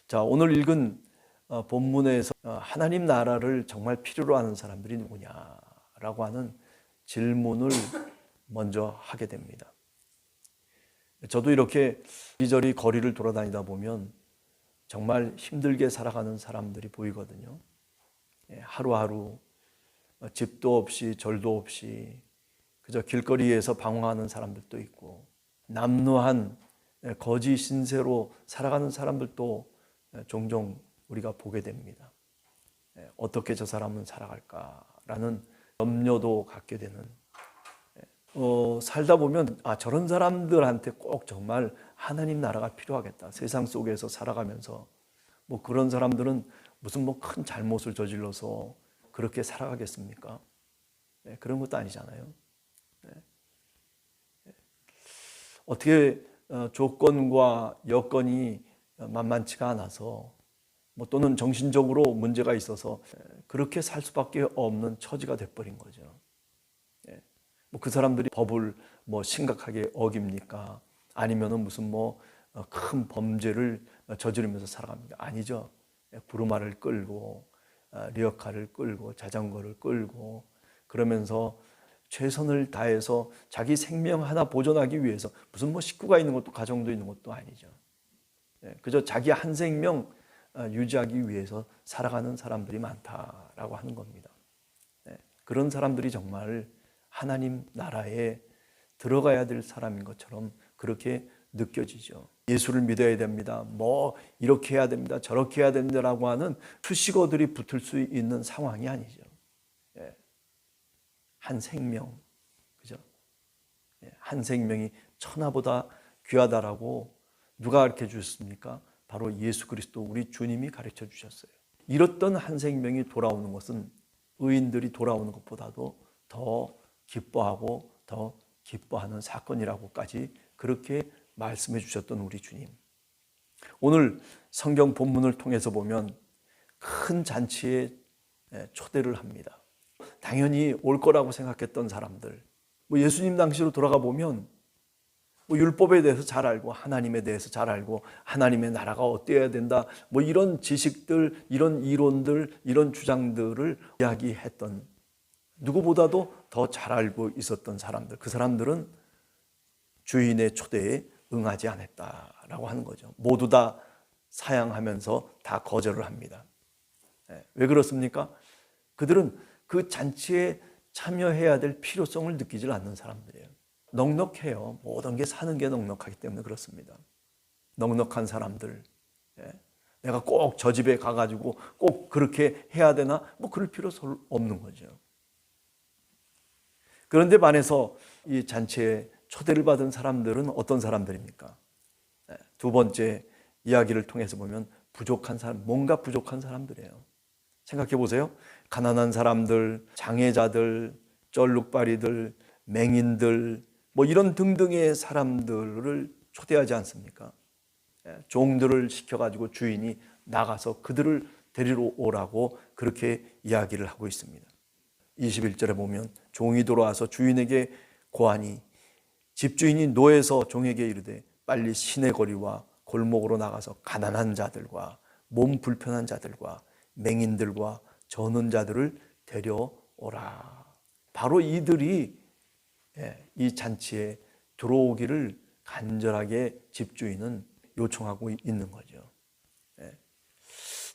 자, 오늘 읽은 본문에서 하나님 나라를 정말 필요로 하는 사람들이 누구냐라고 하는 질문을 먼저 하게 됩니다. 저도 이렇게 이리저리 거리를 돌아다니다 보면 정말 힘들게 살아가는 사람들이 보이거든요. 하루하루 집도 없이 절도 없이 그저 길거리에서 방황하는 사람들도 있고, 남루한 거지 신세로 살아가는 사람들도 종종 우리가 보게 됩니다. 어떻게 저 사람은 살아갈까라는 염려도 갖게 되는, 살다 보면 저런 사람들한테 꼭 정말 하나님 나라가 필요하겠다. 세상 속에서 살아가면서 뭐 그런 사람들은 무슨 뭐 큰 잘못을 저질러서 그렇게 살아가겠습니까? 그런 것도 아니잖아요. 어떻게 조건과 여건이 만만치가 않아서 뭐 또는 정신적으로 문제가 있어서 그렇게 살 수밖에 없는 처지가 돼버린 거죠. 뭐 그 사람들이 법을 뭐 심각하게 어깁니까? 아니면은 무슨 뭐 큰 범죄를 저지르면서 살아갑니까? 아니죠. 부르마를 끌고 리어카를 끌고 자전거를 끌고 그러면서 최선을 다해서 자기 생명 하나 보존하기 위해서, 무슨 뭐 식구가 있는 것도 가정도 있는 것도 아니죠. 그저 자기 한 생명 유지하기 위해서 살아가는 사람들이 많다라고 하는 겁니다. 그런 사람들이 정말 하나님 나라에 들어가야 될 사람인 것처럼 그렇게 느껴지죠. 예수를 믿어야 됩니다. 뭐 이렇게 해야 됩니다. 저렇게 해야 됩니다라고 하는 수식어들이 붙을 수 있는 상황이 아니죠. 한 생명, 그죠? 한 생명이 천하보다 귀하다라고 누가 가르쳐 주셨습니까? 바로 예수 그리스도 우리 주님이 가르쳐 주셨어요. 잃었던 한 생명이 돌아오는 것은 의인들이 돌아오는 것보다도 더 기뻐하고 더 기뻐하는 사건이라고까지 그렇게 말씀해 주셨던 우리 주님. 오늘 성경 본문을 통해서 보면 큰 잔치에 초대를 합니다. 당연히 올 거라고 생각했던 사람들, 뭐 예수님 당시로 돌아가 보면 뭐 율법에 대해서 잘 알고 하나님에 대해서 잘 알고 하나님의 나라가 어때야 된다, 뭐 이런 지식들, 이런 이론들, 이런 주장들을 이야기했던, 누구보다도 더 잘 알고 있었던 사람들, 그 사람들은 주인의 초대에 응하지 않았다라고 하는 거죠. 모두 다 사양하면서 다 거절을 합니다. 왜 그렇습니까? 그들은 그 잔치에 참여해야 될 필요성을 느끼질 않는 사람들이에요. 넉넉해요. 모든 게 사는 게 넉넉하기 때문에 그렇습니다. 넉넉한 사람들, 내가 꼭 저 집에 가가지고 꼭 그렇게 해야 되나? 뭐 그럴 필요 없는 거죠. 그런데 반해서 이 잔치에 초대를 받은 사람들은 어떤 사람들입니까? 두 번째 이야기를 통해서 보면 부족한 사람, 뭔가 부족한 사람들이에요. 생각해 보세요. 가난한 사람들, 장애자들, 쩔룩바리들, 맹인들, 뭐 이런 등등의 사람들을 초대하지 않습니까? 종들을 시켜가지고 주인이 나가서 그들을 데리러 오라고 그렇게 이야기를 하고 있습니다. 21절에 보면 종이 돌아와서 주인에게 고하니 집주인이 노에서 종에게 이르되 빨리 시내 거리와 골목으로 나가서 가난한 자들과 몸 불편한 자들과 맹인들과 저는 자들을 데려오라. 바로 이들이 이 잔치에 들어오기를 간절하게 집주인은 요청하고 있는 거죠.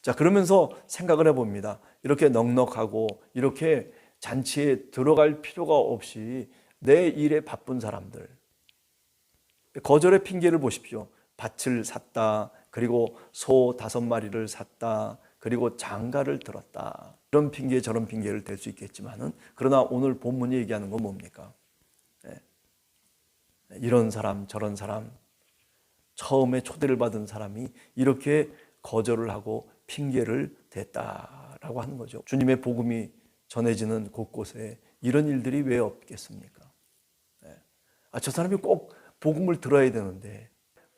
자, 그러면서 생각을 해봅니다. 이렇게 넉넉하고 이렇게 잔치에 들어갈 필요가 없이 내 일에 바쁜 사람들, 거절의 핑계를 보십시오. 밭을 샀다, 그리고 소 5마리를 샀다, 그리고 장가를 들었다, 이런 핑계 저런 핑계를 댈 수 있겠지만은, 그러나 오늘 본문이 얘기하는 건 뭡니까? 이런 사람 저런 사람, 처음에 초대를 받은 사람이 이렇게 거절을 하고 핑계를 댔다라고 하는 거죠. 주님의 복음이 전해지는 곳곳에 이런 일들이 왜 없겠습니까? 저 사람이 꼭 복음을 들어야 되는데,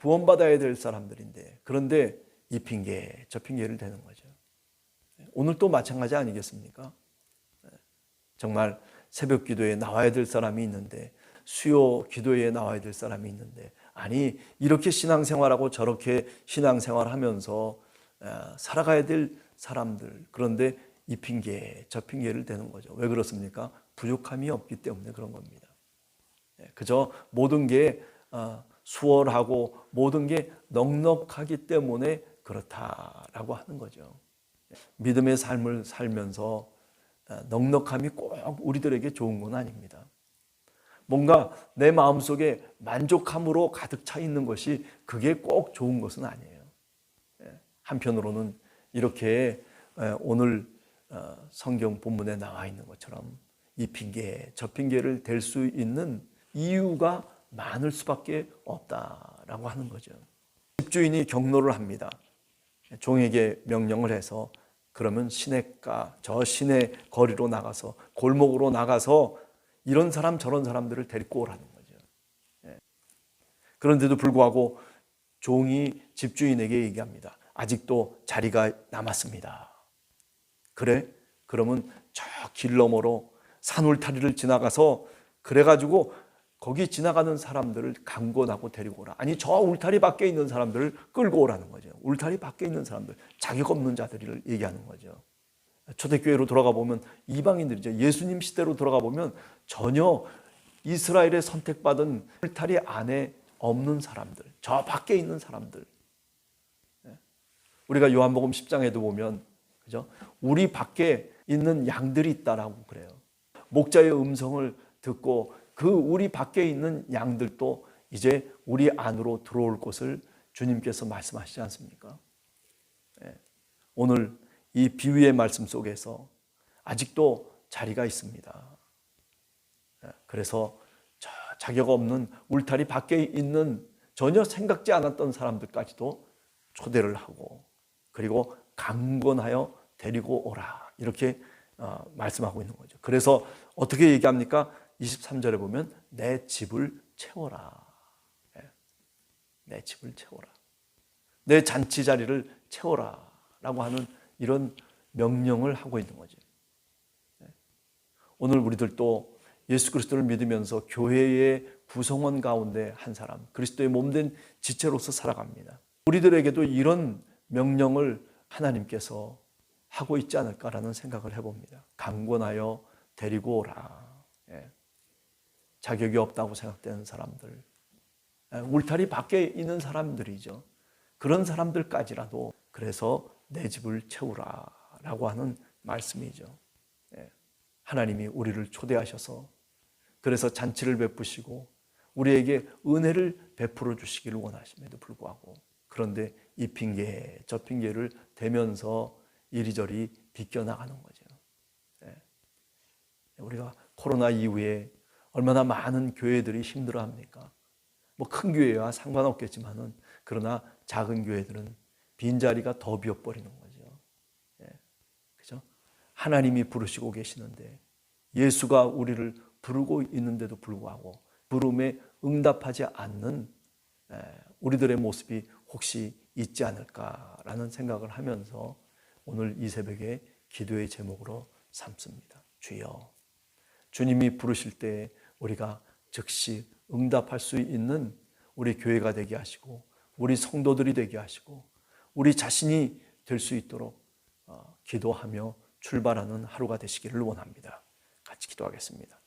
구원받아야 될 사람들인데, 그런데 이 핑계 저 핑계를 대는 거죠. 오늘 또 마찬가지 아니겠습니까? 정말 새벽 기도에 나와야 될 사람이 있는데, 수요 기도에 나와야 될 사람이 있는데, 아니 이렇게 신앙생활하고 저렇게 신앙생활하면서 살아가야 될 사람들, 그런데 이 핑계 저 핑계를 대는 거죠. 왜 그렇습니까? 부족함이 없기 때문에 그런 겁니다. 그저 모든 게 수월하고 모든 게 넉넉하기 때문에 그렇다라고 하는 거죠. 믿음의 삶을 살면서 넉넉함이 꼭 우리들에게 좋은 건 아닙니다. 뭔가 내 마음속에 만족함으로 가득 차 있는 것이 그게 꼭 좋은 것은 아니에요. 한편으로는 이렇게 오늘 성경 본문에 나와 있는 것처럼 이 핑계 저 핑계를 댈 수 있는 이유가 많을 수밖에 없다라고 하는 거죠. 집주인이 경로를 합니다. 종에게 명령을 해서 그러면 시냇가 저 시내 거리로 나가서 골목으로 나가서 이런 사람 저런 사람들을 데리고 오라는 거죠. 그런데도 불구하고 종이 집주인에게 얘기합니다. 아직도 자리가 남았습니다. 그래? 그러면 저 길 너머로 산울타리를 지나가서 그래가지고 거기 지나가는 사람들을 강권하고 데리고 오라. 아니 저 울타리 밖에 있는 사람들을 끌고 오라는 거죠. 울타리 밖에 있는 사람들, 자격 없는 자들을 얘기하는 거죠. 초대교회로 돌아가 보면 이방인들이죠. 예수님 시대로 돌아가 보면 전혀 이스라엘에 선택받은 울타리 안에 없는 사람들, 저 밖에 있는 사람들. 우리가 요한복음 10장에도 보면 그죠? 우리 밖에 있는 양들이 있다라고 그래요. 목자의 음성을 듣고 그 우리 밖에 있는 양들도 이제 우리 안으로 들어올 것을 주님께서 말씀하시지 않습니까? 오늘 이 비유의 말씀 속에서 아직도 자리가 있습니다. 그래서 저 자격 없는 울타리 밖에 있는 전혀 생각지 않았던 사람들까지도 초대를 하고 그리고 강권하여 데리고 오라 이렇게 말씀하고 있는 거죠. 그래서 어떻게 얘기합니까? 23절에 보면 내 집을 채워라. 내 집을 채워라. 내 잔치 자리를 채워라 라고 하는 이런 명령을 하고 있는 거죠. 오늘 우리들도 예수 그리스도를 믿으면서 교회의 구성원 가운데 한 사람, 그리스도의 몸된 지체로서 살아갑니다. 우리들에게도 이런 명령을 하나님께서 하고 있지 않을까라는 생각을 해봅니다. 강권하여 데리고 오라. 자격이 없다고 생각되는 사람들, 울타리 밖에 있는 사람들이죠. 그런 사람들까지라도 그래서 내 집을 채우라라고 하는 말씀이죠. 하나님이 우리를 초대하셔서 그래서 잔치를 베푸시고 우리에게 은혜를 베풀어 주시기를 원하심에도 불구하고 그런데 이 핑계 저 핑계를 대면서 이리저리 비껴나가는 거죠. 우리가 코로나 이후에 얼마나 많은 교회들이 힘들어합니까? 뭐 큰 교회와 상관없겠지만은 그러나 작은 교회들은 빈자리가 더 비어버리는 거죠. 그죠? 하나님이 부르시고 계시는데 예수가 우리를 부르고 있는데도 불구하고 부름에 응답하지 않는 우리들의 모습이 혹시 있지 않을까라는 생각을 하면서 오늘 이 새벽에 기도의 제목으로 삼습니다. 주여, 주님이 부르실 때 우리가 즉시 응답할 수 있는 우리 교회가 되게 하시고 우리 성도들이 되게 하시고 우리 자신이 될 수 있도록 기도하며 출발하는 하루가 되시기를 원합니다. 같이 기도하겠습니다.